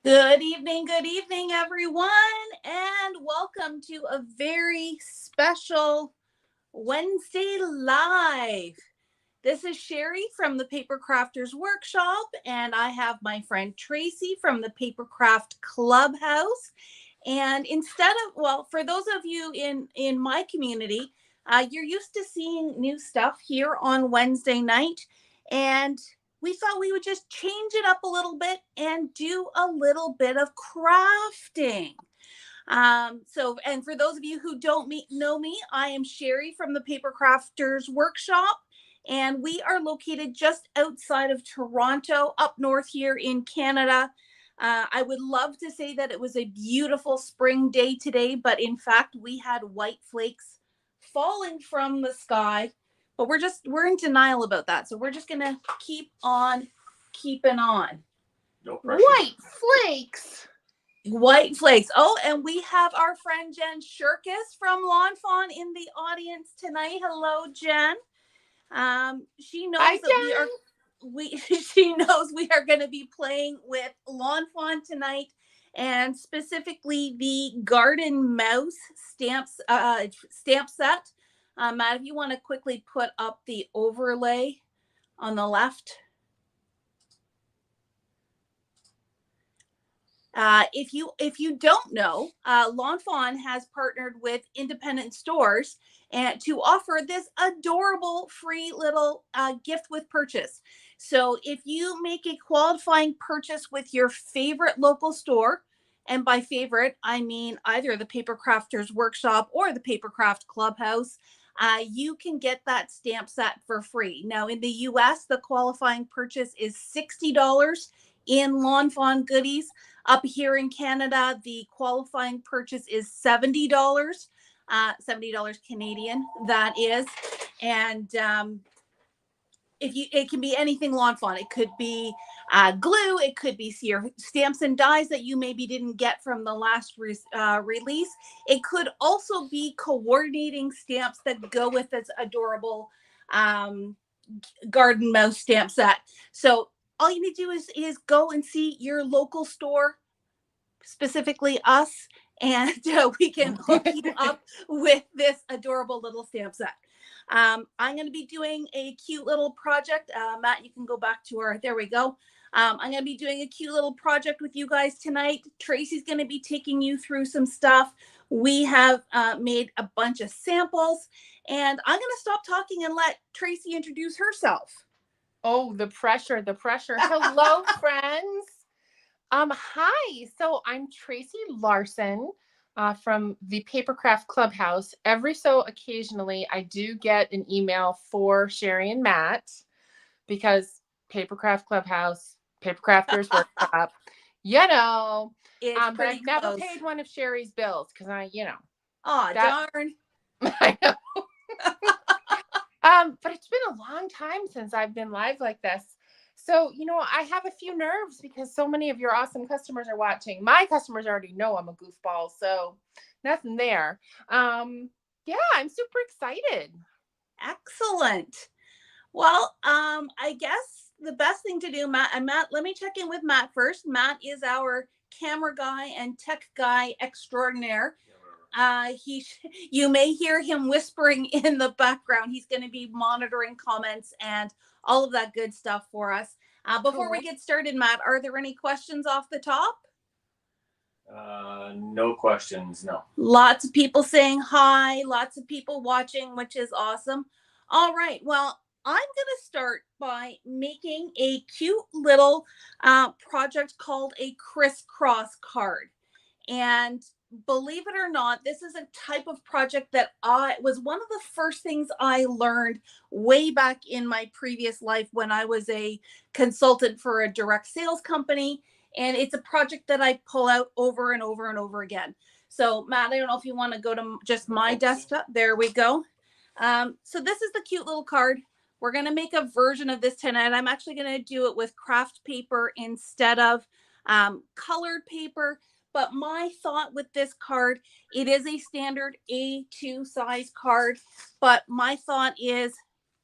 Good evening, everyone, and welcome to a very special Wednesday Live. This is Sheri from the Papercrafters Workshop, and I have my friend Tracie from the Papercraft Clubhouse. And for those of you in my community, you're used to seeing new stuff here on Wednesday night, and we thought we would just change it up a little bit and do a little bit of crafting. And for those of you who don't know me, I am Sheri from the Papercrafters Workshop, and we are located just outside of Toronto, up north here in Canada. I would love to say that it was a beautiful spring day today, but in fact, we had white flakes falling from the sky. But we're in denial about that. So we're just going to keep on keeping on. No pressure. White flakes. Oh, and we have our friend Jen Shirkus from Lawn Fawn in the audience tonight. Hello, Jen. She knows Hi, that she knows we are going to be playing with Lawn Fawn tonight, and specifically the Garden Mouse stamp set. Matt, if you want to quickly put up the overlay on the left. If you don't know, Lawn Fawn has partnered with independent stores and to offer this adorable free little gift with purchase. So if you make a qualifying purchase with your favorite local store, and by favorite, I mean either the Papercrafters Workshop or the Papercraft Clubhouse, you can get that stamp set for free. Now, in the US, the qualifying purchase is $60 in Lawn Fawn goodies. Up here in Canada, the qualifying purchase is $70, $70 Canadian, that is. And it can be anything Lawn Fawn. It could be glue. It could be your stamps and dies that you maybe didn't get from the last release. It could also be coordinating stamps that go with this adorable Garden Mouse stamp set. So all you need to do is go and see your local store, specifically us, and we can hook you up with this adorable little stamp set. I'm going to be doing a cute little project. Matt, you can go back to there we go. I'm going to be doing a cute little project with you guys tonight. Tracie's going to be taking you through some stuff. We have made a bunch of samples, and I'm going to stop talking and let Tracie introduce herself. Oh, the pressure. Hello, friends. Hi. So I'm Tracie Larson from the Papercraft Clubhouse. Every so occasionally, I do get an email for Sheri and Matt because Papercraft Clubhouse, Papercrafters Workshop, but I've never paid one of Sheri's bills because darn. I know. But it's been a long time since I've been live like this. So, I have a few nerves because so many of your awesome customers are watching. My customers already know I'm a goofball, so nothing there. I'm super excited. Excellent. Well, I guess the best thing to do, Matt, let me check in with Matt first. Matt is our camera guy and tech guy extraordinaire. You may hear him whispering in the background. He's going to be monitoring comments and all of that good stuff for us. Before we get started, Matt, are there any questions off the top? No questions, no. Lots of people saying hi, lots of people watching, which is awesome. All right, well, I'm going to start by making a cute little project called a crisscross card. And believe it or not, this is a type of project that was one of the first things I learned way back in my previous life when I was a consultant for a direct sales company. And it's a project that I pull out over and over and over again. So Matt, I don't know if you want to go to just my desktop. There we go. So this is the cute little card. We're going to make a version of this tonight. I'm actually going to do it with craft paper instead of colored paper. But my thought with this card, it is a standard A2 size card. But my thought is,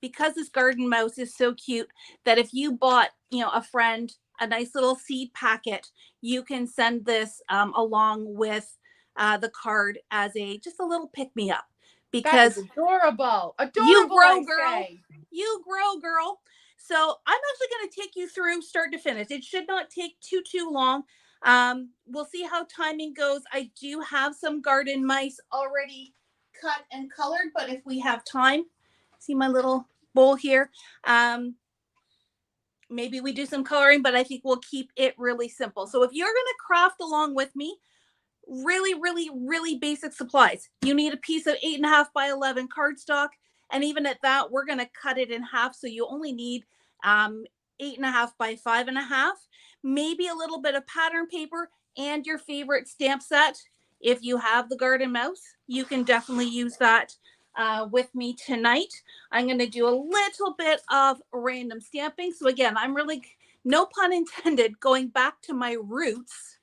because this garden mouse is so cute, that if you bought, a friend a nice little seed packet, you can send this along with the card as just a little pick-me-up. That is Because adorable. you Adorable, grow, I girl. say. You grow, girl. So I'm actually going to take you through start to finish. It should not take too long. We'll see how timing goes. I do have some garden mice already cut and colored, but if we have time, see my little bowl here. Maybe we do some coloring, but I think we'll keep it really simple. So if you're going to craft along with me, really basic supplies. You need a piece of 8.5 by 11 cardstock. And even at that, we're going to cut it in half. So you only need 8.5 by 5.5, maybe a little bit of pattern paper and your favorite stamp set. If you have the garden mouse, you can definitely use that with me tonight. I'm going to do a little bit of random stamping. So again, I'm really, no pun intended, going back to my roots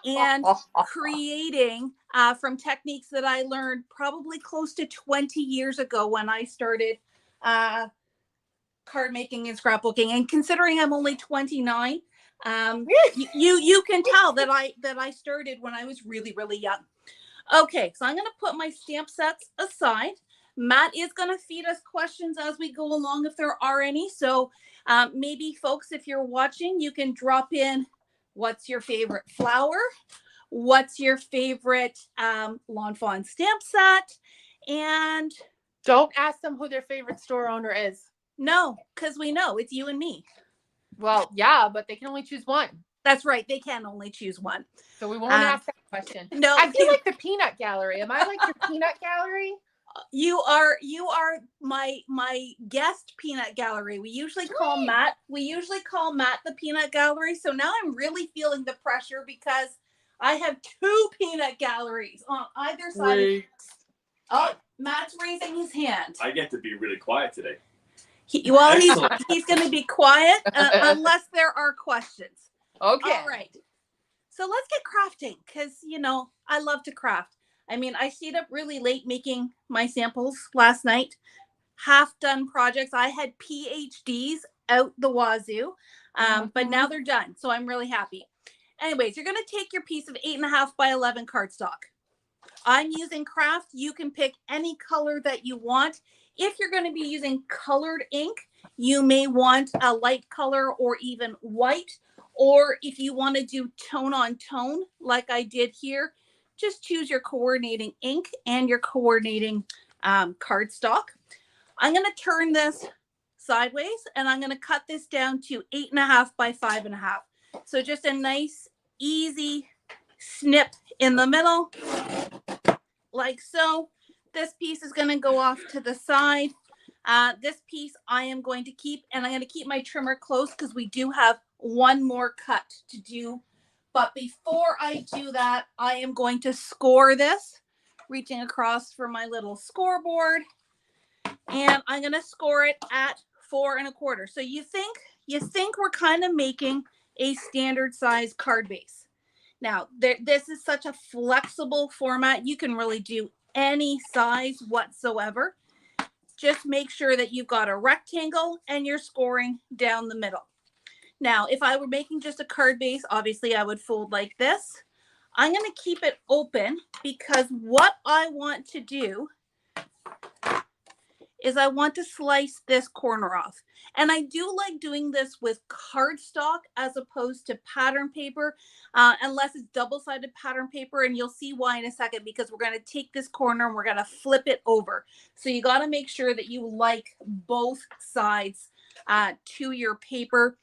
and creating from techniques that I learned probably close to 20 years ago when I started card making and scrapbooking. And considering I'm only 29, you can tell that I started when I was really young. Okay, so I'm going to put my stamp sets aside. Matt is going to feed us questions as we go along if there are any. So maybe folks, if you're watching, you can drop in what's your favorite flower? What's your favorite Lawn Fawn stamp set? And don't ask them who their favorite store owner is. No, because we know it's you and me. Well, yeah, but they can only choose one. That's right. They can only choose one. So we won't ask that question. No, I feel like the peanut gallery. Am I like your peanut gallery? You are my guest peanut gallery. We usually call Matt the peanut gallery. So now I'm really feeling the pressure because I have 2 peanut galleries on either side. Wait. Oh, Matt's raising his hand. I get to be really quiet today. He's going to be quiet unless there are questions. Okay. All right. So let's get crafting because, I love to craft. I mean, I stayed up really late making my samples last night. Half done projects. I had PhDs out the wazoo, but now they're done. So I'm really happy. Anyways, you're going to take your piece of 8.5 by 11 cardstock. I'm using craft. You can pick any color that you want. If you're going to be using colored ink, you may want a light color or even white. Or if you want to do tone on tone, like I did here, just choose your coordinating ink and your coordinating cardstock. I'm going to turn this sideways and I'm going to cut this down to 8.5 by 5.5. So just a nice, easy snip in the middle, like so. This piece is going to go off to the side. This piece I am going to keep, and I'm going to keep my trimmer close because we do have one more cut to do. But before I do that, I am going to score this, reaching across for my little scoreboard. And I'm going to score it at 4 1/4. So you think we're kind of making a standard size card base. Now, this is such a flexible format. You can really do any size whatsoever. Just make sure that you've got a rectangle and you're scoring down the middle. Now, if I were making just a card base, obviously I would fold like this. I'm going to keep it open because what I want to do is I want to slice this corner off. And I do like doing this with cardstock as opposed to pattern paper, unless it's double-sided pattern paper. And you'll see why in a second, because we're going to take this corner and we're going to flip it over. So you got to make sure that you like both sides to your paper.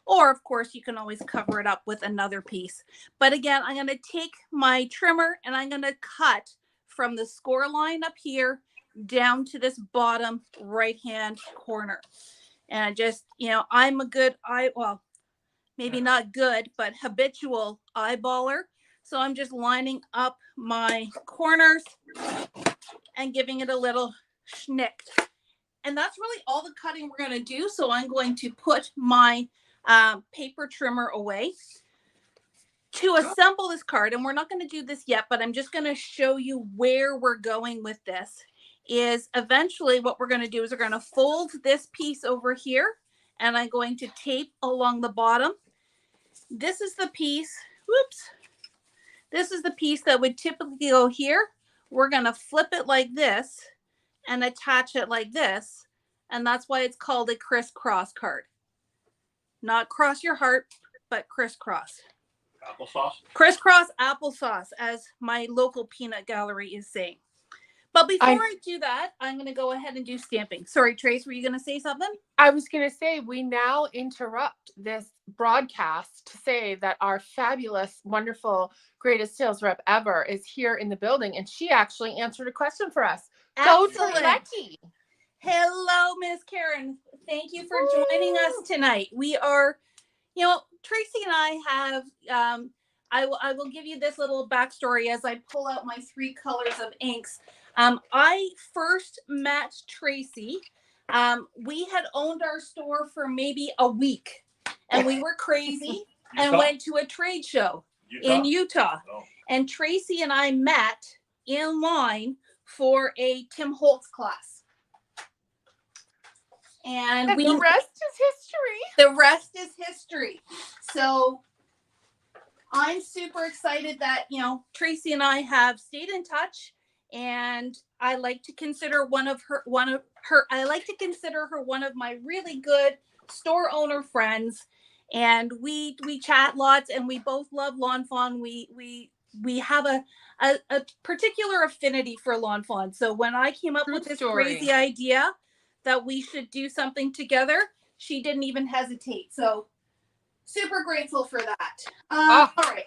Or, of course, you can always cover it up with another piece. But again, I'm going to take my trimmer and I'm going to cut from the score line up here down to this bottom right-hand corner. And I just, I'm a good well, maybe not good, but habitual eyeballer. So I'm just lining up my corners and giving it a little schnick. And that's really all the cutting we're going to do. So I'm going to put my paper trimmer away to assemble this card. And we're not going to do this yet, but I'm just going to show you where we're going with this. Is eventually what we're going to do is we're going to fold this piece over here and I'm going to tape along the bottom. this is the piece. Whoops. This is the piece that would typically go here. We're going to flip it like this and attach it like this. And that's why it's called a crisscross card. Not cross your heart, but crisscross. Applesauce? Crisscross applesauce, as my local peanut gallery is saying. But before I do that, I'm going to go ahead and do stamping. Sorry, Trace, were you going to say something? I was going to say, we now interrupt this broadcast to say that our fabulous, wonderful, greatest sales rep ever is here in the building, and she actually answered a question for us. Excellent. Go Tracie. Hello, Miss Karen. Thank you for joining us tonight. We are, Tracie and I have, I will give you this little backstory as I pull out my 3 colors of inks. I first met Tracie. We had owned our store for maybe a week, and we were crazy and went to a trade show in Utah. Oh. And Tracie and I met in line for a Tim Holtz class. And the rest is history. The rest is history. So I'm super excited that, Tracie and I have stayed in touch, and I like to consider I like to consider her one of my really good store owner friends. And we chat lots, and we both love Lawn Fawn. We have a particular affinity for Lawn Fawn. So when I came up with this crazy idea that we should do something together, she didn't even hesitate. So super grateful for that. All right.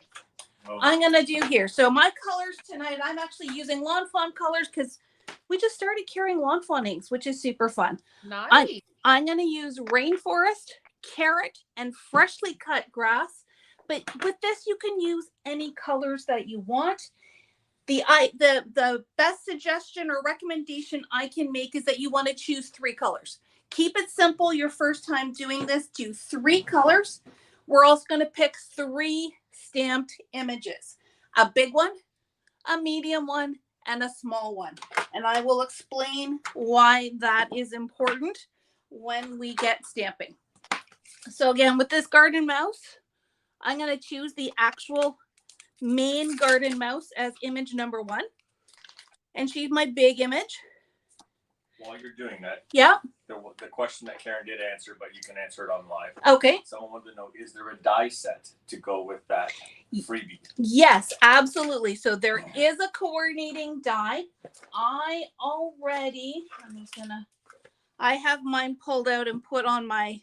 I'm going to do here. So my colors tonight, I'm actually using Lawn Fawn colors because we just started carrying Lawn Fawn inks, which is super fun. Nice. I'm going to use Rainforest, Carrot, and Freshly Cut Grass. But with this, you can use any colors that you want. The best suggestion or recommendation I can make is that you want to choose 3 colors. Keep it simple your first time doing this. Do 3 colors. We're also going to pick 3 stamped images. A big one, a medium one, and a small one. And I will explain why that is important when we get stamping. So again, with this garden mouse, I'm going to choose the actual main garden mouse as image number 1. And she's my big image. While you're doing that, yeah, the question that Karen did answer, but you can answer it on live. Okay. Someone wanted to know, is there a die set to go with that freebie? Yes, absolutely. So there is a coordinating die. I have mine pulled out and put on my,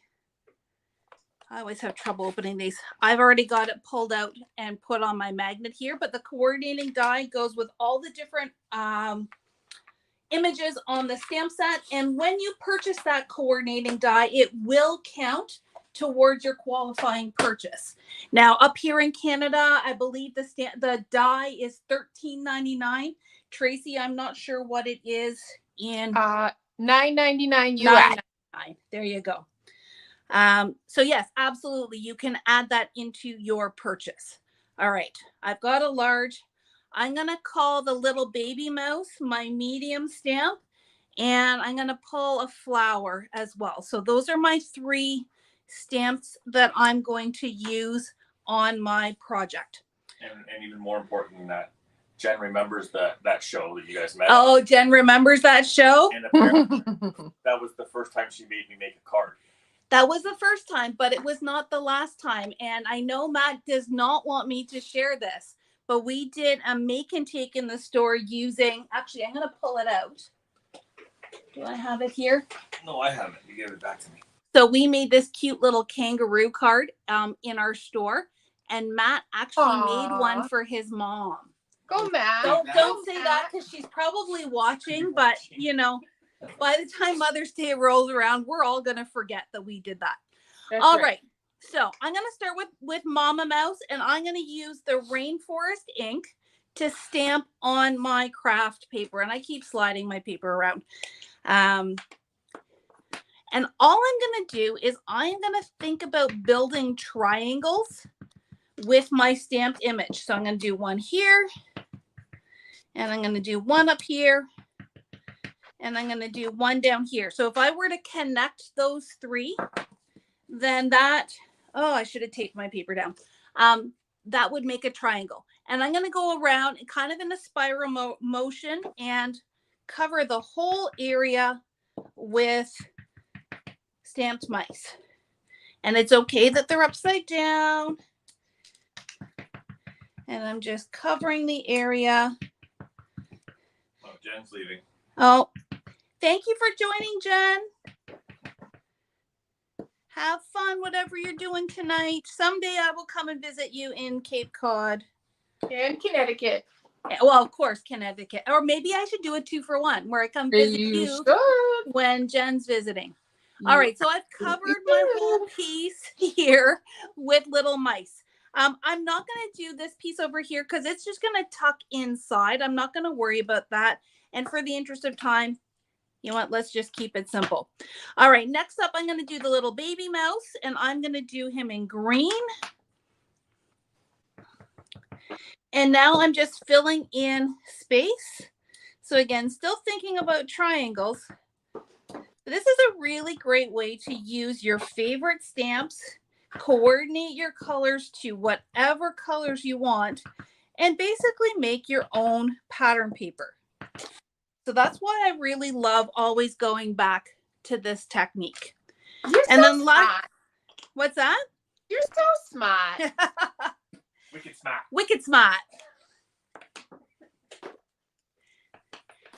I always have trouble opening these. I've already got it pulled out and put on my magnet here, but the coordinating die goes with all the different images on the stamp set. And when you purchase that coordinating die, it will count towards your qualifying purchase. Now, up here in Canada, I believe the die is $13.99. Tracie, I'm not sure what it is in $9.99 US. $9.99. There you go. So yes, absolutely. You can add that into your purchase. All right. I've got a large. I'm going to call the little baby mouse my medium stamp, and I'm going to pull a flower as well. So those are my 3 stamps that I'm going to use on my project. And even more important than that, Jen remembers that show that you guys met. Oh, Jen remembers that show? And apparently that was the first time she made me make a card. That was the first time, but it was not the last time. And I know Matt does not want me to share this, but we did a make and take in the store using, actually, I'm going to pull it out. Do I have it here? No, I haven't. You gave it back to me. So we made this cute little kangaroo card in our store, and Matt actually made one for his mom. Go, Matt. Don't say that because she's probably watching, but by the time Mother's Day rolls around, we're all going to forget that we did that. That's all right. So I'm going to start with Mama Mouse, and I'm going to use the Rainforest ink to stamp on my craft paper. And I keep sliding my paper around. And all I'm going to do is I'm going to think about building triangles with my stamped image. So I'm going to do one here, and I'm going to do one up here, and I'm going to do one down here. So if I were to connect those 3, then that, oh, I should have taped my paper down. that would make a triangle. And I'm going to go around kind of in a spiral motion and cover the whole area with stamped mice. And it's okay that they're upside down. And I'm just covering the area. Oh, Jen's leaving. Oh, thank you for joining, Jen. Have fun, whatever you're doing tonight. Someday I will come and visit you in Cape Cod. And Connecticut. Well, of course, Connecticut. Or maybe I should do a 2-for-1 where I come visit you when Jen's visiting. All right, so I've covered my whole piece here with little mice. I'm not going to do this piece over here because it's just going to tuck inside. I'm not going to worry about that. And for the interest of time, you know what? Let's just keep it simple. All right, next up, I'm going to do the little baby mouse, and I'm going to do him in green. And now I'm just filling in space. So again, still thinking about triangles. This is a really great way to use your favorite stamps, coordinate your colors to whatever colors you want, and basically make your own pattern paper. So that's why I really love always going back to this technique. You're and so then smart. What's that? You're so smart. Wicked smart. Wicked smart.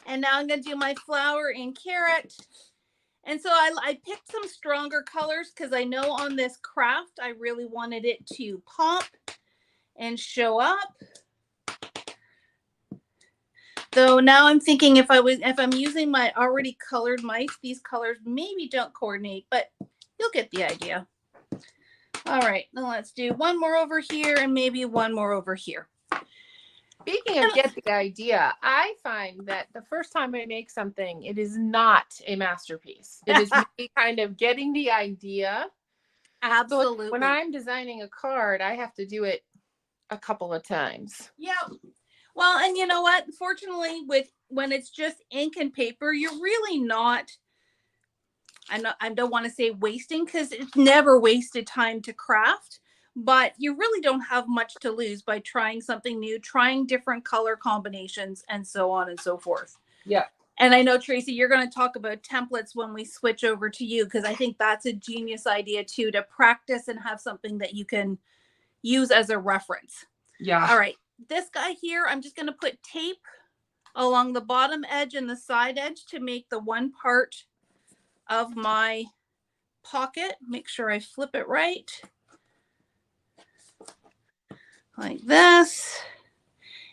And now I'm going to do my flower and carrot. And so I picked some stronger colors because I know on this craft, I really wanted it to pop and show up. So now I'm thinking if I'm using my already colored mice, these colors maybe don't coordinate, but you'll get the idea. All right, now let's do one more over here and maybe one more over here. Speaking of get the idea, I find that the first time I make something, it is not a masterpiece. It is me kind of getting the idea. Absolutely. So when I'm designing a card, I have to do it a couple of times. Yep. Well, and you know what? Fortunately, when it's just ink and paper, you're really not, I don't want to say wasting because it's never wasted time to craft. But you really don't have much to lose by trying something new, trying different color combinations, and so on and so forth. Yeah. And I know, Tracie, you're going to talk about templates when we switch over to you, because I think that's a genius idea, too, to practice and have something that you can use as a reference. Yeah. All right. This guy here, I'm just going to put tape along the bottom edge and the side edge to make the one part of my pocket. Make sure I flip it right. Like this.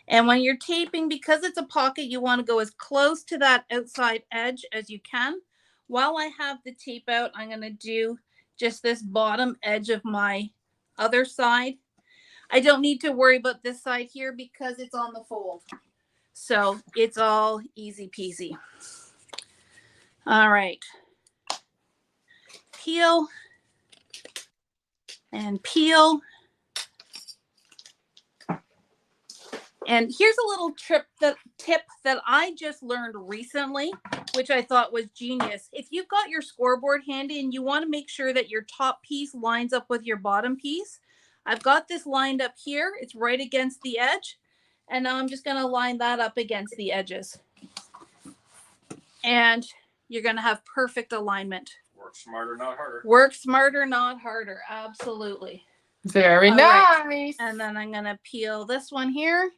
And when you're taping, because it's a pocket, you want to go as close to that outside edge as you can. While I have the tape out, I'm going to do just this bottom edge of my other side. I don't need to worry about this side here because it's on the fold. So it's all easy peasy. All right. Peel and peel. And here's a little tip that I just learned recently, which I thought was genius. If you've got your scoreboard handy and you want to make sure that your top piece lines up with your bottom piece, I've got this lined up here. It's right against the edge. And now I'm just going to line that up against the edges. And you're going to have perfect alignment. Work smarter, not harder. Work smarter, not harder. Absolutely. Very nice. Right. And then I'm going to peel this one here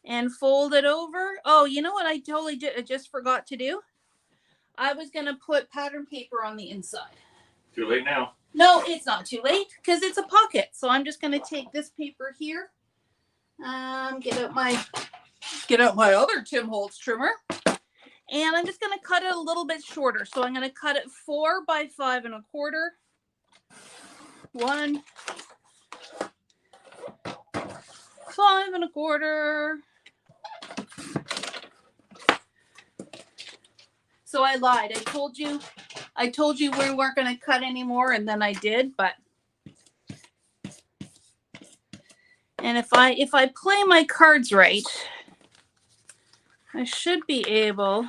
and fold it over. Oh, you know what I totally just forgot to do? I was going to put pattern paper on the inside. Too late now. No, it's not too late because it's a pocket. So I'm just going to take this paper here. Get out my other Tim Holtz trimmer. And I'm just going to cut it a little bit shorter. So I'm going to cut it 4 by 5 1/4. 1, 5 1/4. So I lied. I told you we weren't going to cut anymore, and then I did, but. And if I play my cards right, I should be able.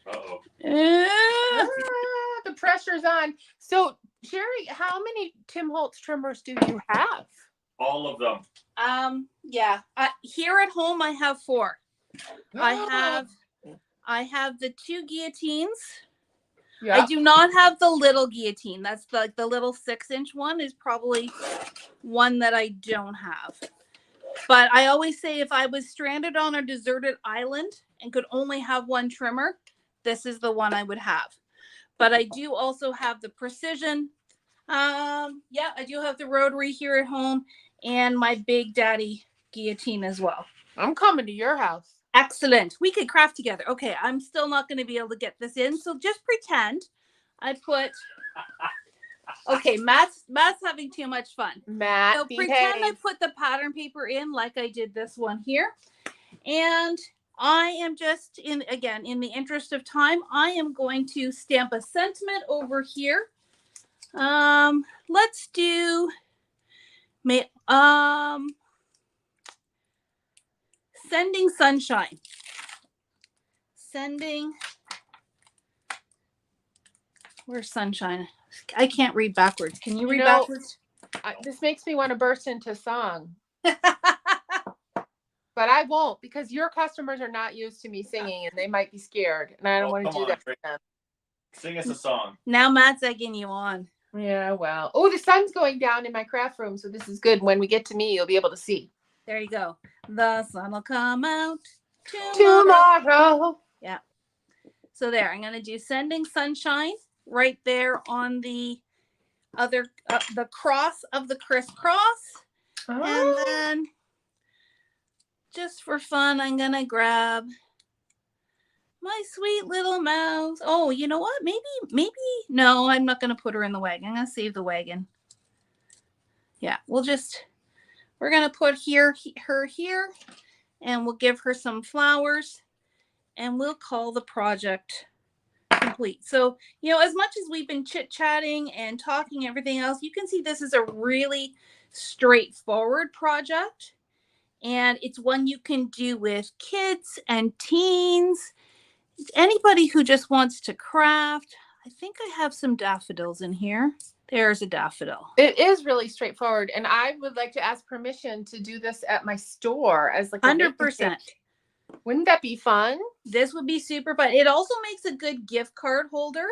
Uh-oh. The pressure's on. So, Sheri, how many Tim Holtz trimmers do you have? All of them. Yeah. Here at home, I have 4. I have the 2 guillotines. Yeah. I do not have the little guillotine. That's the little 6-inch one is probably one that I don't have. But I always say if I was stranded on a deserted island and could only have one trimmer, this is the one I would have. But I do also have the precision. Yeah, I do have the rotary here at home and my Big Daddy guillotine as well. I'm coming to your house. Excellent. We could craft together. Okay, I'm still not going to be able to get this in, so just pretend I put. Okay, Matt's having too much fun. Matt, so pretend I put the pattern paper in like I did this one here, and I am just in the interest of time, I am going to stamp a sentiment over here. Let's do. Sending sunshine. Where's sunshine? I can't read backwards. Can you read backwards? This makes me want to burst into song. But I won't, because your customers are not used to me singing and they might be scared. And I don't want to do that for them. Sing us a song. Now Matt's egging you on. Yeah, well. Oh, the sun's going down in my craft room, so this is good. When we get to me, you'll be able to see. There you go. The sun will come out tomorrow. Yeah. So there, I'm going to do sending sunshine right there on the other, the cross of the crisscross. Oh. And then just for fun, I'm going to grab my sweet little mouse. Oh, you know what? Maybe, no, I'm not going to put her in the wagon. I'm going to save the wagon. Yeah, we're going to put her here, and we'll give her some flowers, and we'll call the project complete. So, as much as we've been chit-chatting and talking everything else, you can see this is a really straightforward project, and it's one you can do with kids and teens, anybody who just wants to craft. I think I have some daffodils in here. There's a daffodil. It is really straightforward. And I would like to ask permission to do this at my store as like 100%. Wouldn't that be fun? This would be super fun. It also makes a good gift card holder.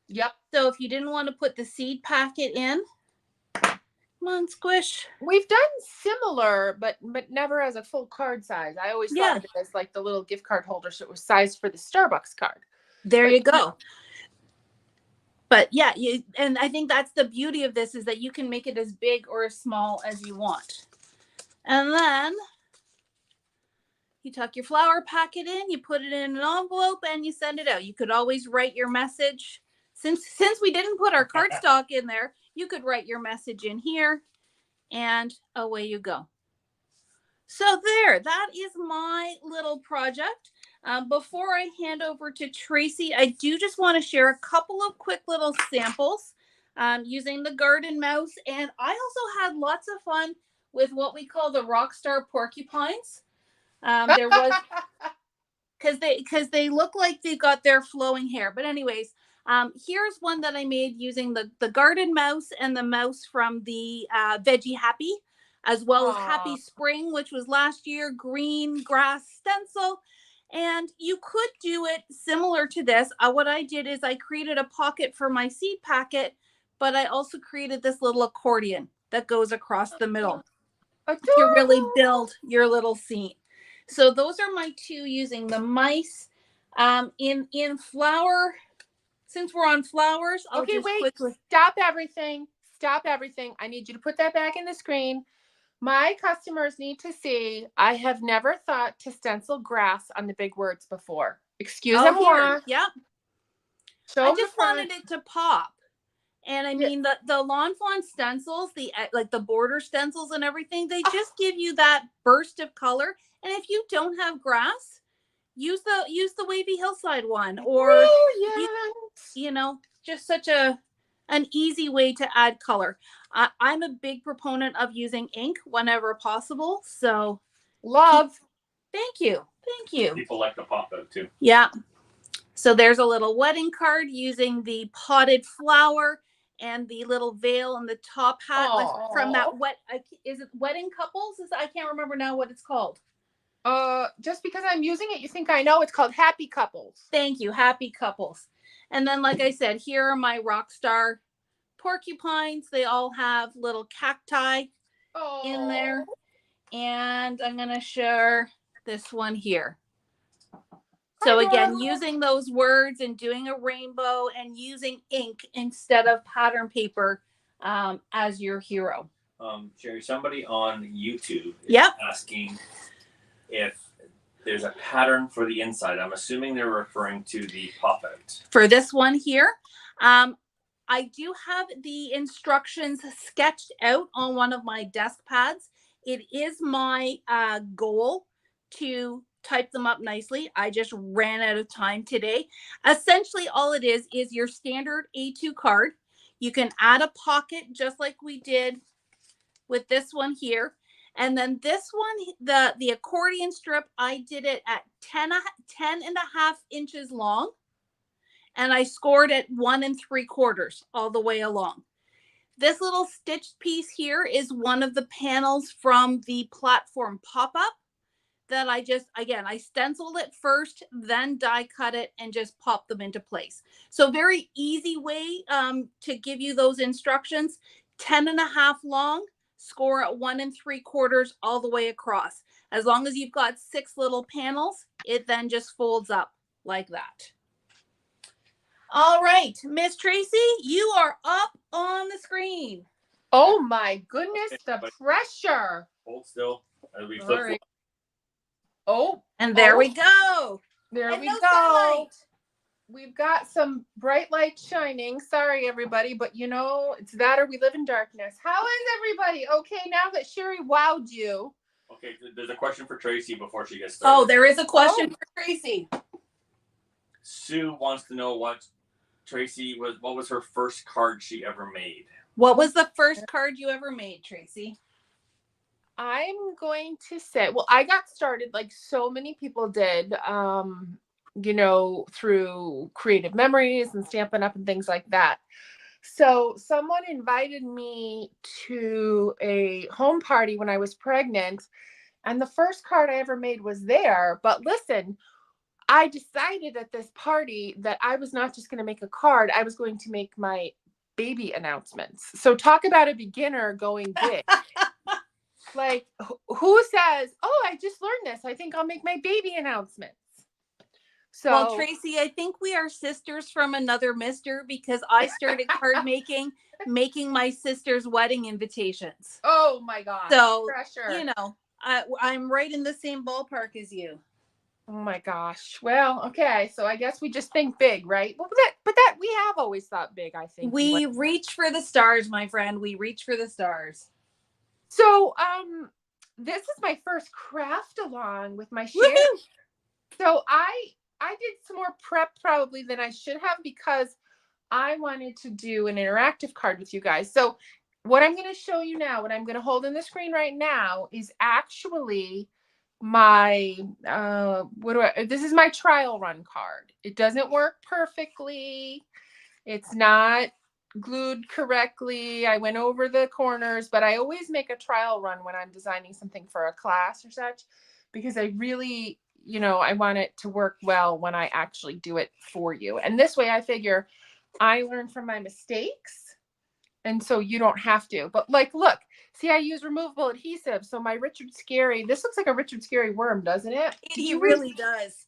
Yep. So if you didn't want to put the seed packet in, come on, Squish. We've done similar, but never as a full card size. I always thought of it as like the little gift card holder, so it was sized for the Starbucks card. There you go. But yeah, and I think that's the beauty of this, is that you can make it as big or as small as you want. And then you tuck your flower packet in, you put it in an envelope, and you send it out. You could always write your message. Since we didn't put our cardstock in there, you could write your message in here, and away you go. So there, that is my little project. Before I hand over to Tracie, I do just want to share a couple of quick little samples using the garden mouse. And I also had lots of fun with what we call the Rockstar porcupines. There was, because they look like they've got their flowing hair. But anyways, here's one that I made using the garden mouse and the mouse from the Veggie Happy, as well as Happy Spring, which was last year, green grass stencil. And you could do it similar to this. What I did is I created a pocket for my seed packet, but I also created this little accordion that goes across the middle to really build your little scene. So those are my two using the mice. In flower, since we're on flowers, I'll just quickly stop everything. I need you to put that back in the screen. My customers need to see, I have never thought to stencil grass on the big words before. Excusez-moi. Yep. I just wanted it to pop. And I mean, the Lawn Fawn stencils, like the border stencils and everything, they just give you that burst of color. And if you don't have grass, use the wavy hillside one, or just such an easy way to add color. I'm a big proponent of using ink whenever possible. So love. Thank you. People like to pop out too. Yeah. So there's a little wedding card using the potted flower and the little veil and the top hat from that is it Wedding Couples? I can't remember now what it's called. Just because I'm using it, you think I know. It's called Happy Couples. Thank you, Happy Couples. And then, like I said, here are my Rockstar porcupines. They all have little cacti in there. And I'm going to share this one here. So again, using those words and doing a rainbow and using ink instead of pattern paper as your hero. Sheri, somebody on YouTube is asking if there's a pattern for the inside. I'm assuming they're referring to the pop-out. For this one here, I do have the instructions sketched out on one of my desk pads. It is my goal to type them up nicely. I just ran out of time today. Essentially, all it is your standard A2 card. You can add a pocket just like we did with this one here. And then this one, the accordion strip, I did it at 10 and a half inches long. And I scored at 1 3/4 all the way along. This little stitched piece here is one of the panels from the platform pop-up that I stenciled it first, then die cut it and just pop them into place. So very easy way to give you those instructions. 10 and a half long, score at 1 3/4 all the way across. As long as you've got 6 little panels, it then just folds up like that. All right, Miss Tracie, you are up on the screen. Oh my goodness, the pressure. Hold still as we flip. Right. Oh, and there we go. There we go. We've got some bright light shining. Sorry, everybody, but you know, it's that or we live in darkness. How is everybody? Okay, now that Sheri wowed you. Okay, there's a question for Tracie before she gets started. Oh, there is a question for Tracie. Sue wants to know what was her first card she ever made? What was the first card you ever made, Tracie? I'm going to say, well, I got started like so many people did, you know, through creative memories and Stampin' Up and things like that. So someone invited me to a home party when I was pregnant, and the first card I ever made was there. But listen, I decided at this party that I was not just going to make a card. I was going to make my baby announcements. So talk about a beginner going big. Like, who says, oh, I just learned this. I think I'll make my baby announcements. So, well, Tracie, I think we are sisters from another mister because I started card making my sister's wedding invitations. Oh my God. So, pressure. You know, I'm right in the same ballpark as you. Oh my gosh. Well, okay. So I guess we just think big, right? Well, but we have always thought big, I think. We reach for the stars, my friend. We reach for the stars. So, this is my first craft along with my Sheri. So I did some more prep probably than I should have because I wanted to do an interactive card with you guys. So what I'm going to show you now, what I'm going to hold in the screen right now is actually my, this is my trial run card. It doesn't work perfectly. It's not glued correctly. I went over the corners, but I always make a trial run when I'm designing something for a class or such, because I really, you know, I want it to work well when I actually do it for you. And this way I figure I learn from my mistakes. And so you don't have to, but like, look, see, I use removable adhesive. So my Richard Scarry, this looks like a Richard Scarry worm, doesn't it? He really does.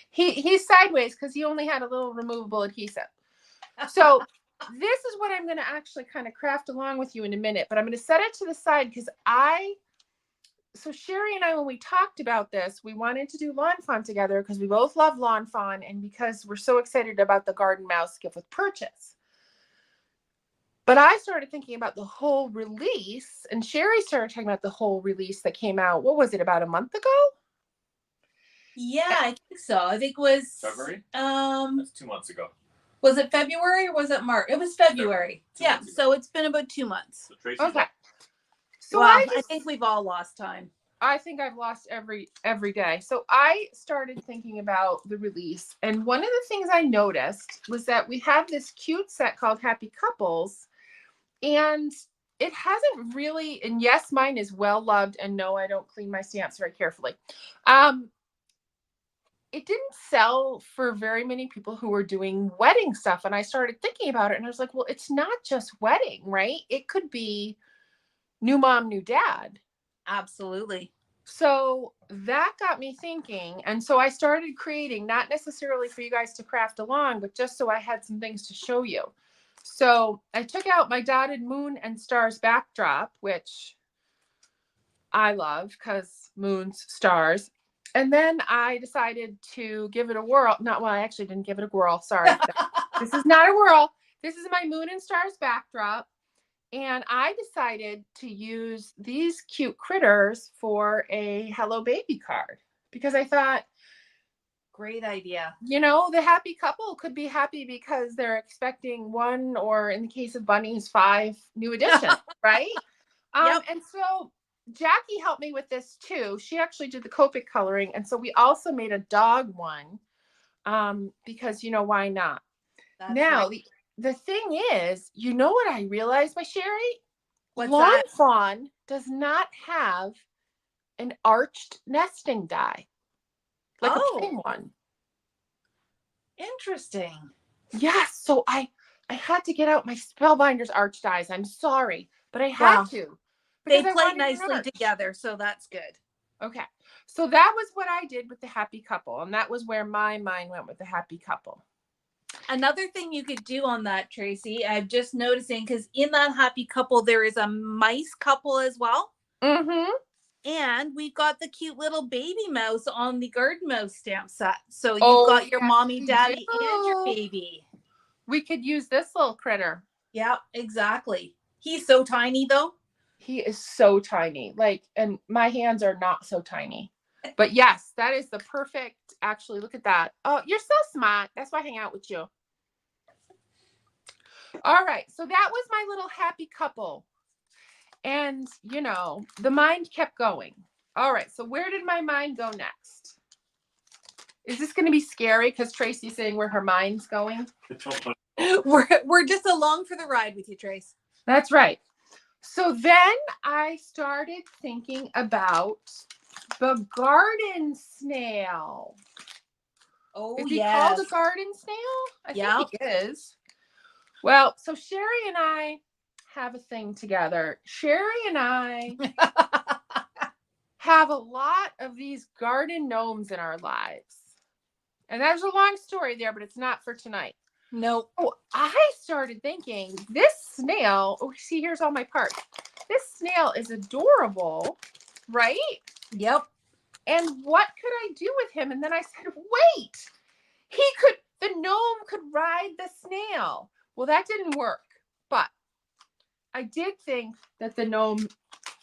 He's sideways because he only had a little removable adhesive. So this is what I'm going to actually kind of craft along with you in a minute, but I'm going to set it to the side because so Sheri and I, when we talked about this, we wanted to do Lawn Fawn together because we both love Lawn Fawn and because we're so excited about the Garden Mouse gift with purchase. But I started thinking about the whole release, and Sheri started talking about the whole release that came out. What was it, about a month ago? Yeah, I think so. I think it was February. That's 2 months ago. Was it February or was it March? It was February. Yeah, so it's been about 2 months. So Tracie, okay. So well, I think we've all lost time. I think I've lost every day. So I started thinking about the release. And one of the things I noticed was that we have this cute set called Happy Couples. And it hasn't really, and yes, mine is well loved. And no, I don't clean my stamps very carefully. It didn't sell for very many people who were doing wedding stuff. And I started thinking about it and I was like, well, it's not just wedding, right? It could be new mom, new dad. Absolutely. So that got me thinking. And so I started creating, not necessarily for you guys to craft along, but just so I had some things to show you. So I took out my dotted moon and stars backdrop, which I love because moons, stars. And then I decided to give it a whirl. I actually didn't give it a whirl. Sorry. This is not a whirl. This is my moon and stars backdrop. And I decided to use these cute critters for a Hello Baby card because I thought, great idea. The happy couple could be happy because they're expecting one, or in the case of bunnies, 5 new additions, right? Yep. And so Jackie helped me with this too. She actually did the Copic coloring. And so we also made a dog one because, why not? That's now, right. The thing is, what I realized, my Sheri? What's Lawn that? Fawn does not have an arched nesting die like a plain one. Interesting. Yes. So I had to get out my Spellbinders arch dies. I'm sorry, but I had to. They play nicely together, so that's good. Okay. So that was what I did with the happy couple. And that was where my mind went with the happy couple. Another thing you could do on that, Tracie, I'm just noticing, because in that happy couple, there is a mice couple as well. Mm-hmm. And we've got the cute little baby mouse on the garden mouse stamp set. So you've got your mommy, daddy, and your baby. We could use this little critter. Yeah, exactly. He's so tiny, though. He is so tiny. And my hands are not so tiny. But yes, that is the perfect, actually, look at that. Oh, you're so smart. That's why I hang out with you. All right. So that was my little happy couple. And, the mind kept going. All right. So where did my mind go next? Is this going to be scary because Tracie's saying where her mind's going? We're just along for the ride with you, Trace. That's right. So then I started thinking about the garden snail. Oh, is he called a garden snail? I think he is. Well, so Sheri and I have a thing together. Sheri and I have a lot of these garden gnomes in our lives. And there's a long story there, but it's not for tonight. Nope. Oh, I started thinking this snail, see, here's all my parts. This snail is adorable, right? Yep. And what could I do with him? And then I said, wait, the gnome could ride the snail. Well, that didn't work, but I did think that the gnome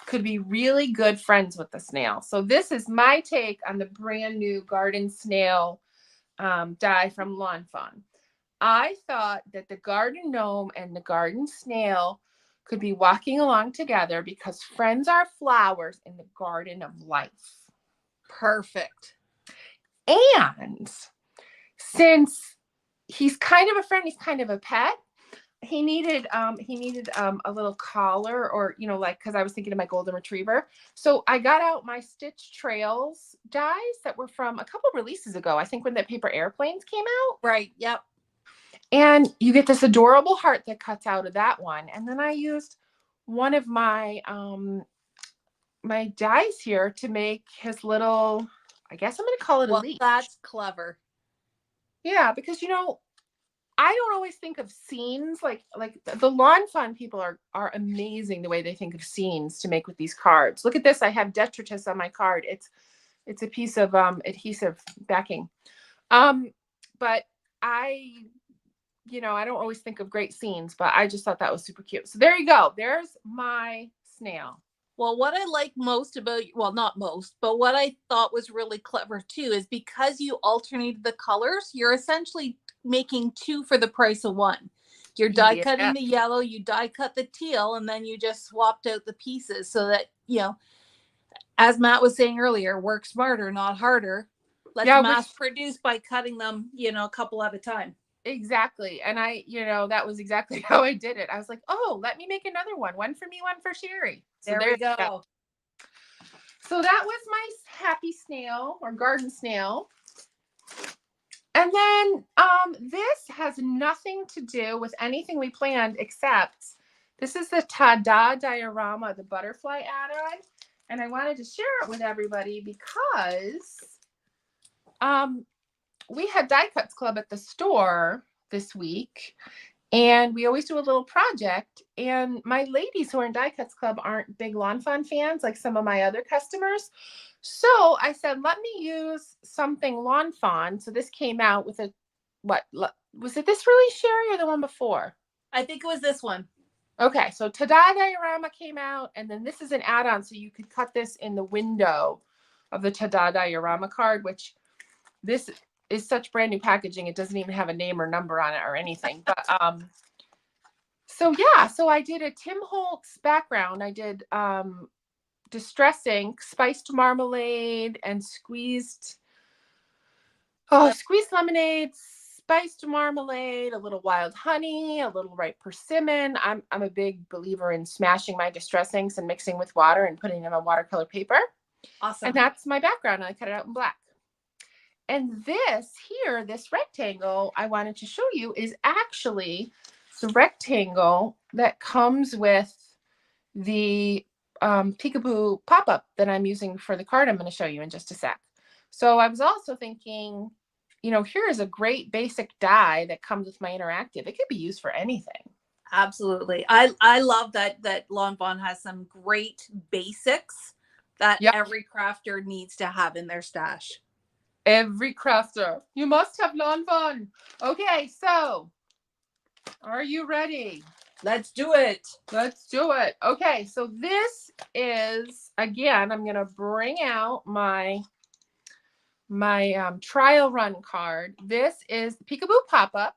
could be really good friends with the snail. So this is my take on the brand new garden snail die from Lawn Fawn. I thought that the garden gnome and the garden snail could be walking along together because friends are flowers in the garden of life. Perfect. And since he's kind of a friend, he's kind of a pet, he needed a little collar, or because I was thinking of my golden retriever. So I got out my Stitch Trails dies that were from a couple releases ago. I think when the paper airplanes came out. Right. Yep. And you get this adorable heart that cuts out of that one. And then I used one of my my dies here to make his little, I guess I'm going to call it a leash. That's clever. Yeah, because I don't always think of scenes like the Lawn Fawn people are amazing the way they think of scenes to make with these cards. Look at this. I have detritus on my card. It's a piece of adhesive backing. But I don't always think of great scenes, but I just thought that was super cute. So there you go. There's my snail. Well, what I like most about, well, not most, but what I thought was really clever too, is because you alternated the colors, you're essentially making 2 for the price of 1. You're die cutting the yellow, you die cut the teal, and then you just swapped out the pieces so that, As Matt was saying earlier, work smarter, not harder. Let's mass produce by cutting them, a couple at a time. Exactly. And that was exactly how I did it. I was like, oh, let me make another one. One for me, one for Sheri. So there we go. So that was my happy snail or garden snail. And then this has nothing to do with anything we planned, except this is the Ta-Da diorama, the butterfly add-on. And I wanted to share it with everybody because we had Die Cuts Club at the store this week. And we always do a little project. And my ladies who are in Die Cuts Club aren't big Lawn Fawn fans like some of my other customers. So I said, let me use something Lawn Fawn. So this came out with was it this really, Sheri, or the one before? I think it was this one. Okay, so Ta-Da diorama came out, and then this is an add-on, so you could cut this in the window of the Ta-Da diorama card, which this is such brand new packaging. It doesn't even have a name or number on it or anything. But so I did a Tim Holtz background. I did Distress Ink, spiced marmalade, and squeezed lemonade, spiced marmalade, a little wild honey, a little ripe persimmon. I'm a big believer in smashing my Distress Inks and mixing with water and putting them on watercolor paper. Awesome. And that's my background. I cut it out in black. And this rectangle I wanted to show you is actually the rectangle that comes with the Peekaboo pop-up that I'm using for the card I'm going to show you in just a sec. So I was also thinking, here is a great basic die that comes with my interactive. It could be used for anything. Absolutely. I love that Lawn Fawn has some great basics that every crafter needs to have in their stash. Every crafter. You must have Lawn Fawn. Okay, so are you ready? Let's do it. Let's do it. Okay, so this is, again, I'm going to bring out my trial run card. This is the Peekaboo pop-up,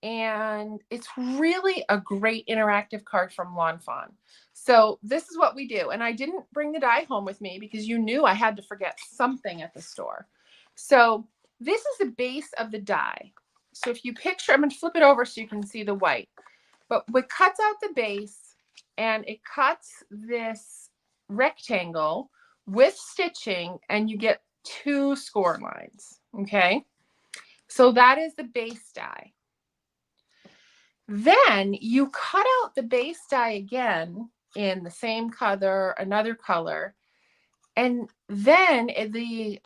and it's really a great interactive card from Lawn Fawn. So this is what we do. And I didn't bring the die home with me because you knew I had to forget something at the store. So this is the base of the die. So if you picture, I'm going to flip it over so you can see the white. But it cuts out the base, and it cuts this rectangle with stitching, and you get 2 score lines. Okay, so that is the base die. Then you cut out the base die again in the same color, another color, and then the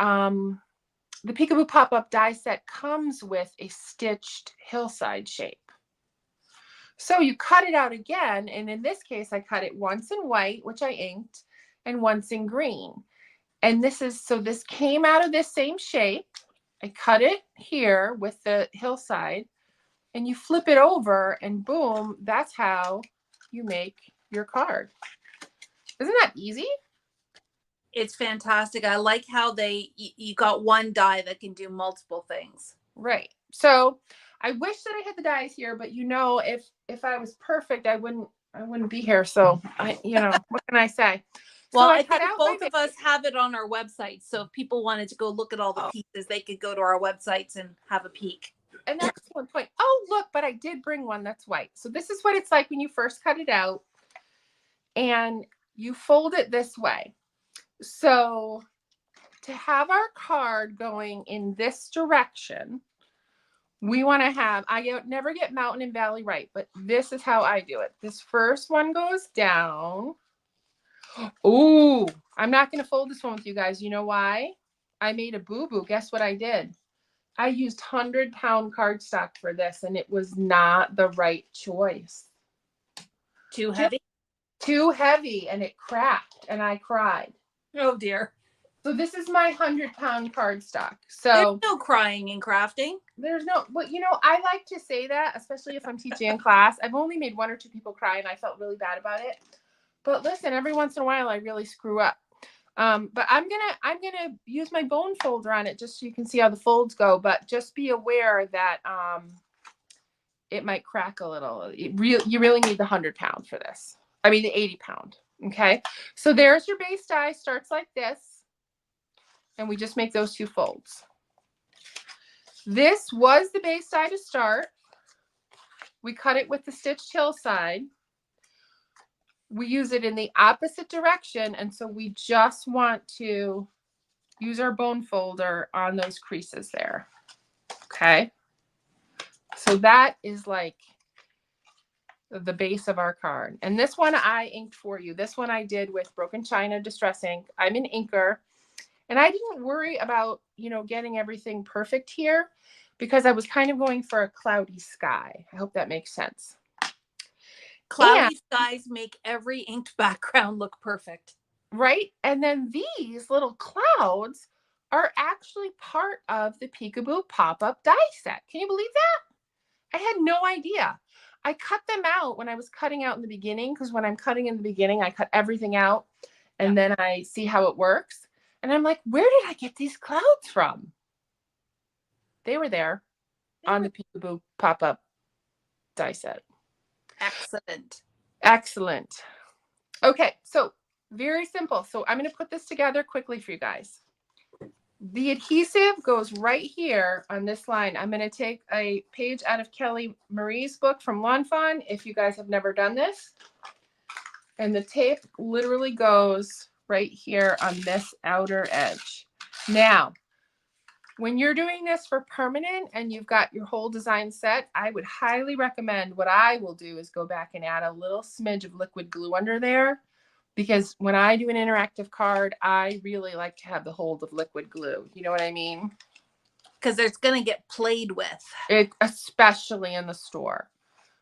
Peekaboo pop-up die set comes with a stitched hillside shape. So you cut it out again, and in this case, I cut it once in white, which I inked, and once in green. And this came out of this same shape. I cut it here with the hillside, and you flip it over, and boom, that's how you make your card. Isn't that easy? It's fantastic. I like how you got one die that can do multiple things. Right. So I wish that I had the dies here, but if I was perfect, I wouldn't be here. So what can I say? Well, so I think both of us have it on our website. So if people wanted to go look at all the pieces, they could go to our websites and have a peek. And that's one point. Oh, look, but I did bring one that's white. So this is what it's like when you first cut it out, and you fold it this way. So to have our card going in this direction, we want to have, I never get mountain and valley right, but this is how I do it. This first one goes down. Ooh, I'm not going to fold this one with you guys. You know why? I made a boo-boo. Guess what I did? I used 100-pound cardstock for this, and it was not the right choice. Too heavy? Too heavy, and it cracked, and I cried. Oh, dear. So this is my 100-pound cardstock. So there's no crying in crafting. There's no, but I like to say that, especially if I'm teaching in class. I've only made 1 or 2 people cry, and I felt really bad about it. But listen, every once in a while, I really screw up. But I'm gonna use my bone folder on it just so you can see how the folds go. But just be aware that it might crack a little. You really need the 100-pound for this. I mean the 80-pound. Okay, so there's your base die, starts like this. And we just make those 2 folds. This was the base die to start. We cut it with the stitched hillside. We use it in the opposite direction, and so we just want to use our bone folder on those creases there. Okay, so that is like the base of our card. And this one I inked for you. This one I did with Broken China Distress Ink. I'm an inker, and I didn't worry about, you know, getting everything perfect here because I was kind of going for a cloudy sky. I hope that makes sense. Cloudy skies make every inked background look perfect. Right? And then these little clouds are actually part of the Peekaboo pop-up die set. Can you believe that? I had no idea. I cut them out when I was cutting out in the beginning, because when I'm cutting in the beginning, I cut everything out and then I see how it works. And I'm like, where did I get these clouds from? They were there on the Peekaboo pop-up die set. Excellent. Excellent. Okay, so very simple. So I'm going to put this together quickly for you guys. The adhesive goes right here on this line. I'm going to take a page out of Kelly Marie's book from Lawn Fawn, if you guys have never done this. And the tape literally goes right here on this outer edge. Now, when you're doing this for permanent and you've got your whole design set, I would highly recommend, what I will do is go back and add a little smidge of liquid glue under there, because when I do an interactive card, I really like to have the hold of liquid glue. You know what I mean? Because it's going to get played with. It, especially in the store.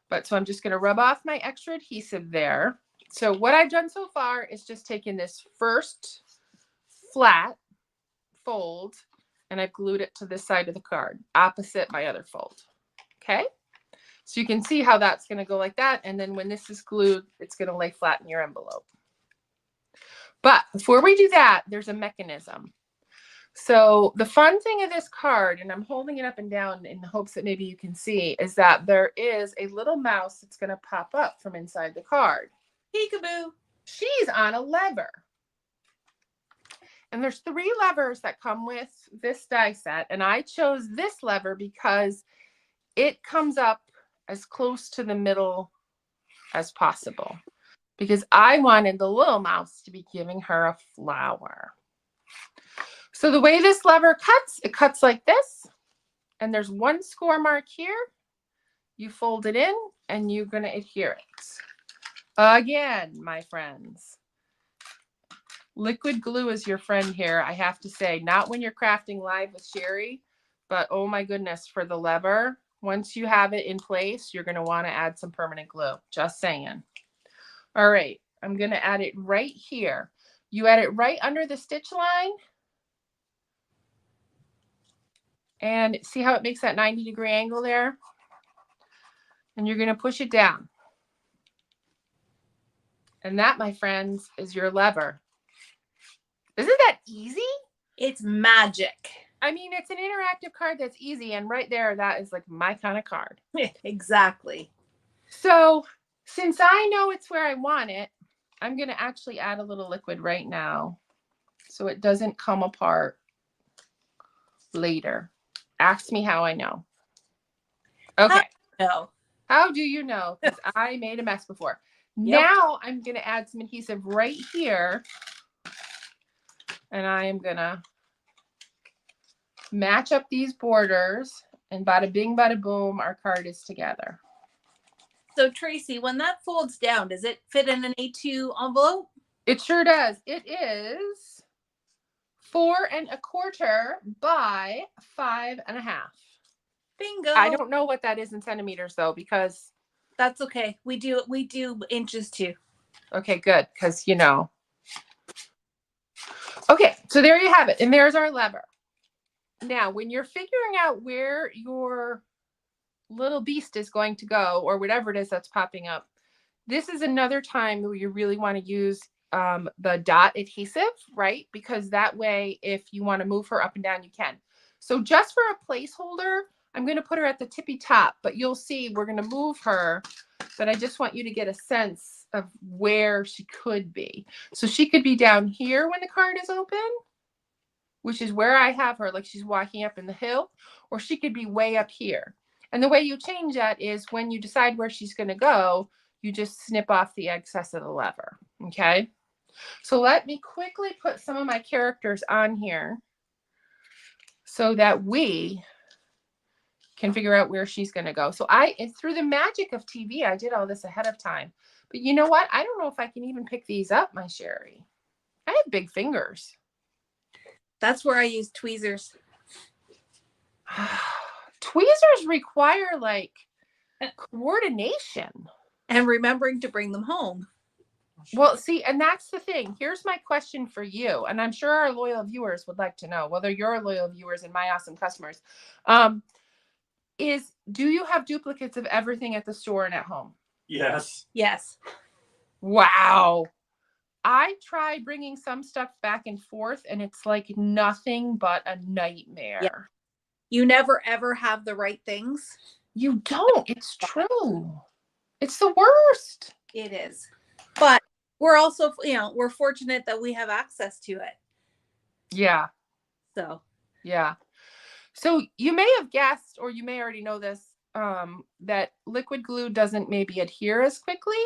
But so I'm just going to rub off my extra adhesive there. So what I've done so far is just taken this first flat fold and I've glued it to this side of the card, opposite my other fold. Okay. So you can see how that's going to go like that. And then when this is glued, it's going to lay flat in your envelope. But before we do that, there's a mechanism. So the fun thing of this card, and I'm holding it up and down in the hopes that maybe you can see, is that there is a little mouse that's going to pop up from inside the card. Peekaboo. She's on a lever. And there's 3 levers that come with this die set. And I chose this lever because it comes up as close to the middle as possible. Because I wanted the little mouse to be giving her a flower. So the way this lever cuts, it cuts like this. And there's 1 score mark here. You fold it in and you're going to adhere it. Again, my friends. Liquid glue is your friend here, I have to say. Not when you're crafting live with Sheri, but oh my goodness, for the lever, once you have it in place, you're going to want to add some permanent glue. Just saying. All right, I'm going to add it right here. You add it right under the stitch line. And see how it makes that 90-degree angle there? And you're going to push it down. And that, my friends, is your lever. Isn't that easy? It's magic. I mean, it's an interactive card that's easy. And right there, that is like my kind of card. Exactly. So since I know it's where I want it, I'm going to actually add a little liquid right now so it doesn't come apart later. Ask me how I know. Okay. How do you know? Because I made a mess before. Yep. Now I'm going to add some adhesive right here. And I am going to match up these borders. And bada bing, bada boom, our card is together. So Tracie, when that folds down, does it fit in an A2 envelope? It sure does. It is 4 1/4 by 5 1/2. Bingo. I don't know what that is in centimeters though, because that's okay. We do inches too. Okay, good. Because you know. Okay, so there you have it. And there's our lever. Now, when you're figuring out where your little beast is going to go, or whatever it is that's popping up, this is another time where you really want to use the dot adhesive, right? Because that way, if you want to move her up and down, you can. So just for a placeholder, I'm going to put her at the tippy top, but you'll see we're going to move her. But I just want you to get a sense of where she could be. So she could be down here when the card is open, which is where I have her, like she's walking up in the hill, or she could be way up here. And the way you change that is when you decide where she's going to go, you just snip off the excess of the lever. Okay. So let me quickly put some of my characters on here so that we can figure out where she's going to go. So through the magic of TV, I did all this ahead of time. But you know what? I don't know if I can even pick these up, my Sheri. I have big fingers. That's where I use tweezers. Tweezers require like coordination. And remembering to bring them home. Well, see, and that's the thing. Here's my question for you. And I'm sure our loyal viewers would like to know, whether you're loyal viewers and my awesome customers, do you have duplicates of everything at the store and at home? Yes. Yes. Wow. I try bringing some stuff back and forth, and it's like nothing but a nightmare. Yeah. You never, ever have the right things. You don't. It's true. It's the worst. It is. But we're also, we're fortunate that we have access to it. Yeah. So. Yeah. So you may have guessed, or you may already know this, that liquid glue doesn't maybe adhere as quickly.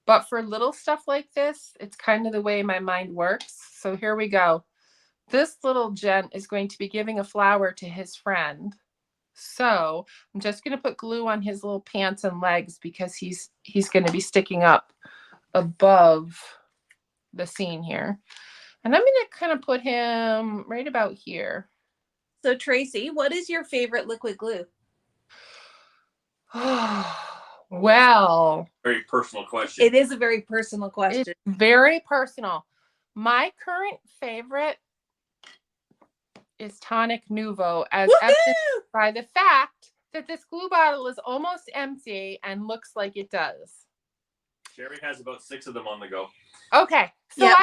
But for little stuff like this, it's kind of the way my mind works. So here we go. This little gent is going to be giving a flower to his friend. So I'm just going to put glue on his little pants and legs because he's going to be sticking up above the scene here. And I'm going to kind of put him right about here. So Tracie, what is your favorite liquid glue? Well, very personal question. It is a very personal question. It's very personal. My current favorite is Tonic Nouveau, as evidenced by the fact that this glue bottle is almost empty and looks like it does. Sheri has about 6 of them on the go. Okay, so yeah,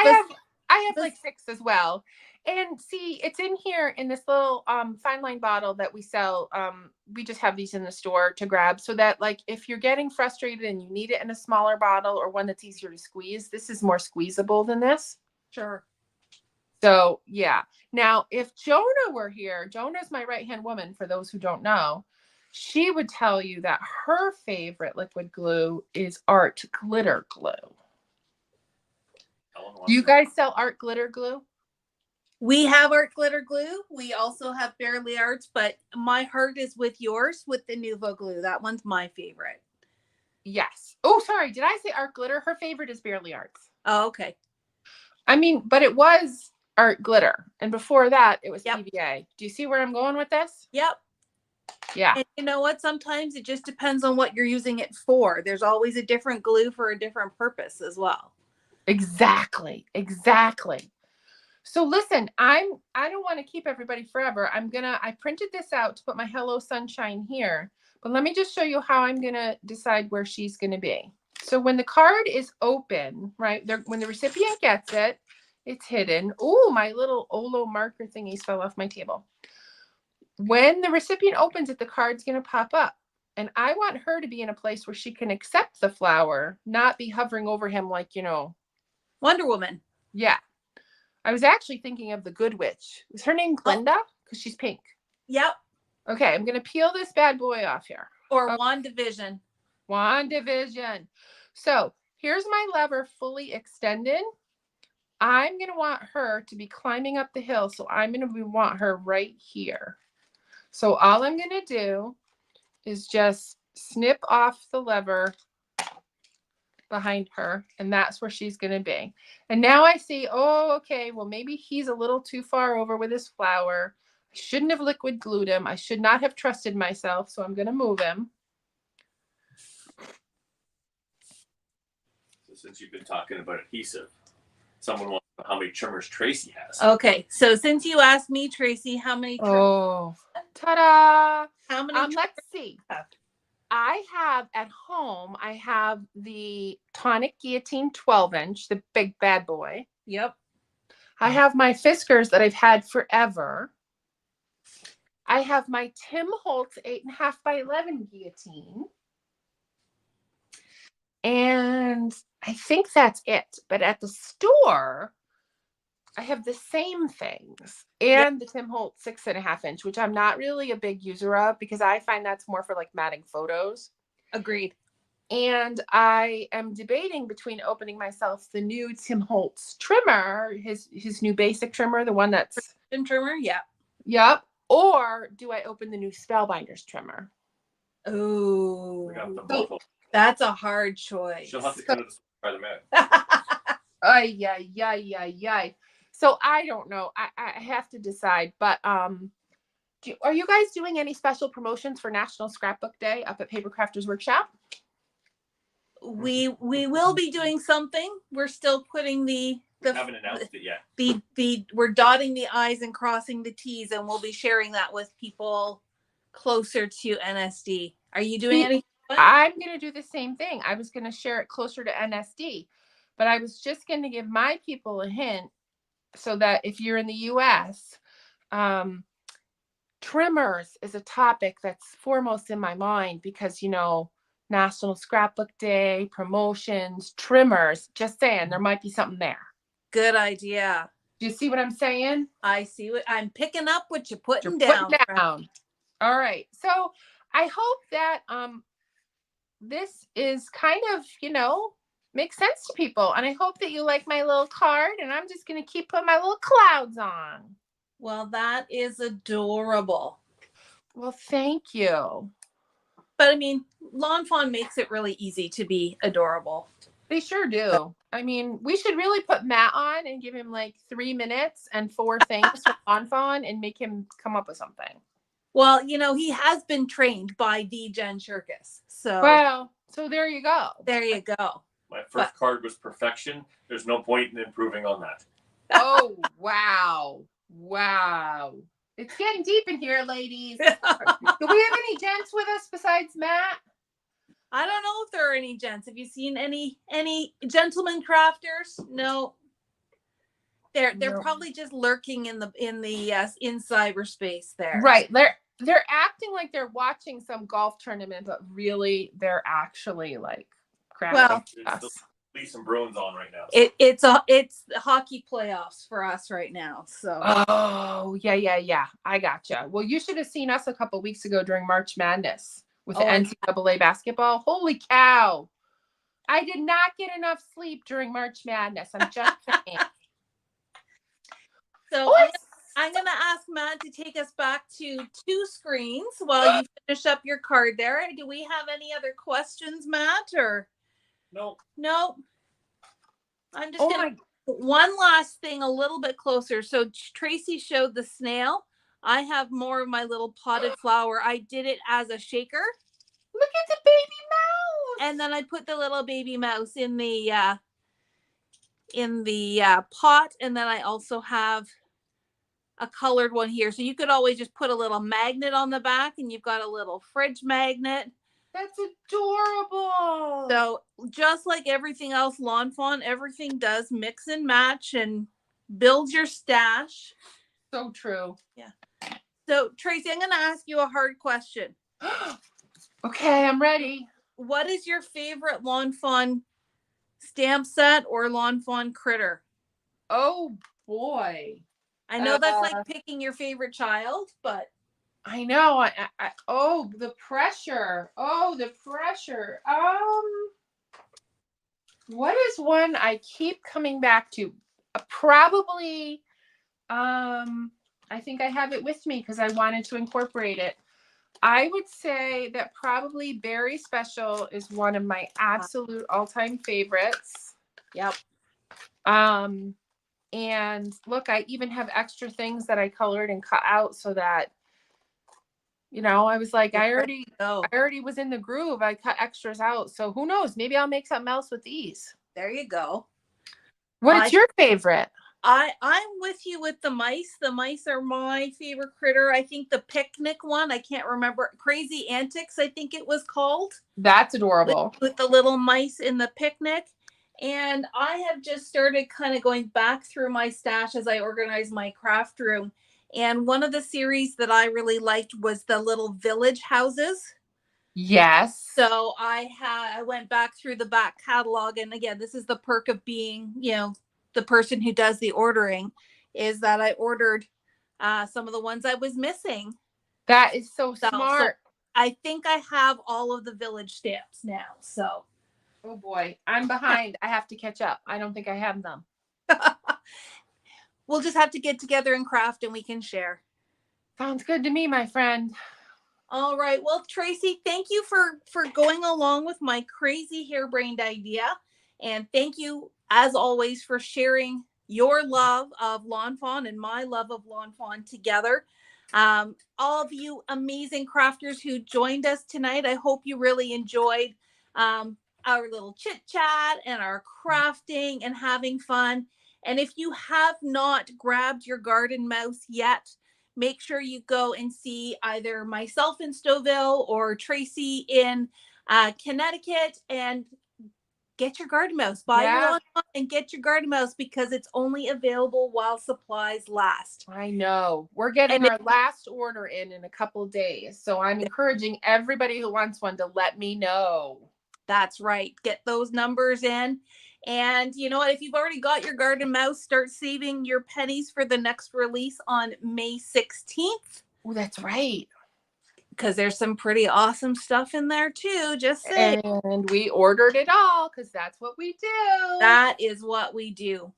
I have like 6 as well. And see, it's in here in this little fine line bottle that we sell. We just have these in the store to grab so that like if you're getting frustrated and you need it in a smaller bottle or one that's easier to squeeze, this is more squeezable than this. Sure. So yeah. Now, if Jonah were here, Jonah's my right-hand woman, for those who don't know, she would tell you that her favorite liquid glue is Art Glitter Glue. Do you guys sell Art Glitter Glue? We have Art Glitter Glue. We also have Barely Arts, but my heart is with yours with the Nouveau glue. That one's my favorite. Yes. Oh, sorry. Did I say Art Glitter? Her favorite is Barely Arts. Oh, okay. I mean, but it was Art Glitter. And before that, it was Yep. PVA. Do you see where I'm going with this? Yep. Yeah. And you know what? Sometimes it just depends on what you're using it for. There's always a different glue for a different purpose as well. Exactly. Exactly. So listen, I don't want to keep everybody forever. I printed this out to put my Hello Sunshine here, but let me just show you how I'm going to decide where she's going to be. So when the card is open, right, when the recipient gets it, it's hidden. Oh, my little Olo marker thingies fell off my table. When the recipient opens it, the card's going to pop up. And I want her to be in a place where she can accept the flower, not be hovering over him like, Wonder Woman. Yeah. I was actually thinking of the Good Witch. Is her name Glinda? Because she's pink. Yep. Okay, I'm going to peel this bad boy off here. Or WandaVision. WandaVision. So here's my lever fully extended. I'm going to want her to be climbing up the hill. So I'm going to want her right here. So all I'm going to do is just snip off the lever behind her, and that's where she's going to be. And now I see, oh, okay, well, maybe he's a little too far over with his flower. I shouldn't have liquid glued him. I should not have trusted myself, so I'm going to move him. So since you've been talking about adhesive, someone wants to know how many trimmers Tracie has. Okay, so since you asked me, Tracie, how many trimmers? Oh, ta-da! How many let's see. I have at home, I have the Tonic Guillotine 12-inch, the big bad boy. Yep. I have my Fiskars that I've had forever. I have my Tim Holtz 8.5 by 11 guillotine. And I think that's it. But at the store, I have the same things and the Tim Holtz 6.5 inch, which I'm not really a big user of because I find that's more for like matting photos. Agreed. And I am debating between opening myself the new Tim Holtz trimmer, his new basic trimmer, the one that's trimmer. Yeah. Yep. Or do I open the new Spellbinders trimmer? Oh, that's a hard choice. She'll have to come to the store by the minute. Ay. So I don't know. I have to decide. But are you guys doing any special promotions for National Scrapbook Day up at Papercrafters Workshop? We will be doing something. We're still putting the haven't announced it yet. We're dotting the I's and crossing the T's, and we'll be sharing that with people closer to NSD. Are you doing anything? I'm going to do the same thing. I was going to share it closer to NSD, but I was just going to give my people a hint so that if you're in the US, trimmers is a topic that's foremost in my mind because, you know, National Scrapbook Day, promotions, trimmers, just saying there might be something there. Good idea. Do you see what I'm saying? I see what I'm picking up what you're putting down. All right. So I hope that this is kind of, you know, makes sense to people. And I hope that you like my little card, and I'm just going to keep putting my little clouds on. Well, that is adorable. Well, thank you. But I mean, Lawn Fawn makes it really easy to be adorable. They sure do. I mean, we should really put Matt on and give him like 3 minutes and 4 things for Lawn Fawn and make him come up with something. Well, you know, he has been trained by the Jen Shirkus. So there you go. There you go. My first card was perfection. There's no point in improving on that. Oh, wow. It's getting deep in here, ladies. Do we have any gents with us besides Matt? I don't know if there are any gents. Have you seen any gentlemen crafters? No. They're probably just lurking in the in cyberspace there. Right. They're acting like they're watching some golf tournament, but really they're actually like crafting us. There's some Bruins on right now. It's the hockey playoffs for us right now. So yeah. I gotcha. Well, you should have seen us a couple weeks ago during March Madness with the NCAA basketball. Holy cow. I did not get enough sleep during March Madness. I'm just saying. So I'm going to ask Matt to take us back to 2 screens while you finish up your card there. Do we have any other questions, Matt? Or no? I'm just going to one last thing a little bit closer. So Tracie showed the snail. I have more of my little potted flower. I did it as a shaker. Look at the baby mouse. And then I put the little baby mouse in the pot, and then I also have a colored one here. So you could always just put a little magnet on the back, and you've got a little fridge magnet. That's adorable. So just like everything else, Lawn Fawn, everything does mix and match and build your stash. So true. Yeah. So Tracie, I'm going to ask you a hard question. Okay, I'm ready. What is your favorite Lawn Fawn stamp set or Lawn Fawn critter? Oh boy. I know that's like picking your favorite child, but I know. The pressure. What is one I keep coming back to? Probably, I think I have it with me because I wanted to incorporate it. I would say that probably Berry Special is one of my absolute all-time favorites. Yep. And look, I even have extra things that I colored and cut out so that, you know, I was like, I already was in the groove. I cut extras out. So who knows? Maybe I'll make something else with these. There you go. What's your favorite? I'm with you with the mice. The mice are my favorite critter. I think the picnic one, I can't remember. Crazy Antics, I think it was called. That's adorable. With the little mice in the picnic. And I have just started kind of going back through my stash as I organize my craft room. And one of the series that I really liked was the little village houses. Yes. So I went back through the back catalog, and again, this is the perk of being, the person who does the ordering, is that I ordered some of the ones I was missing. That is so smart. So I think I have all of the village stamps now. So. Oh boy, I'm behind. I have to catch up. I don't think I have them. We'll just have to get together and craft, and we can share. Sounds good to me, my friend. All right. Well, Tracie, thank you for going along with my crazy harebrained idea. And thank you, as always, for sharing your love of Lawn Fawn and my love of Lawn Fawn together. All of you amazing crafters who joined us tonight, I hope you really enjoyed our little chit chat and our crafting and having fun. And if you have not grabbed your garden mouse yet, make sure you go and see either myself in Stouffville or Tracie in Connecticut and get your garden mouse. Buy your lawn and get your garden mouse, because it's only available while supplies last. I know. We're getting our last order in a couple of days. So I'm encouraging everybody who wants one to let me know. That's right. Get those numbers in. And you know what? If you've already got your garden mouse, start saving your pennies for the next release on May 16th. Oh, that's right. Because there's some pretty awesome stuff in there too. Just saying. And we ordered it all because that's what we do. That is what we do.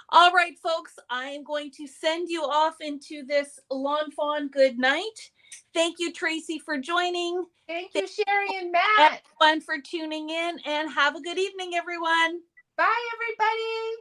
All right, folks, I am going to send you off into this Lawn Fawn good night. Thank you, Tracie, for joining. Thank you, Sheri and Matt. Everyone for tuning in, and have a good evening, everyone. Bye, everybody.